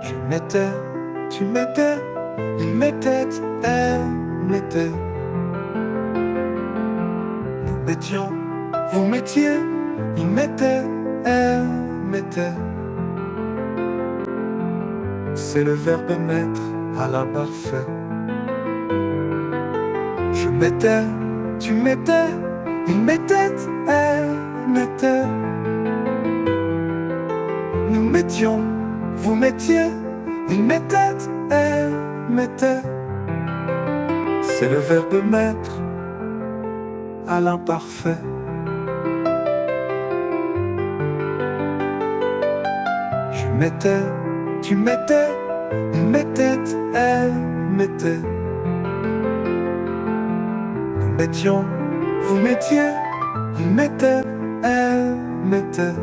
Je mettais, tu mettais, il mettait, elle mettait. Nous mettions, vous mettiez, il mettait, elle mettait. C'est le verbe mettre à l'imparfait. Je mettais, tu mettais, il mettait, elle mettait. Nous mettions, vous mettiez, il mettait, elle mettait. C'est le verbe mettre à l'imparfait. Je mettais, tu mettais, il mettait, elle mettait. Nous mettions, vous mettiez, il mettait, elle mettait.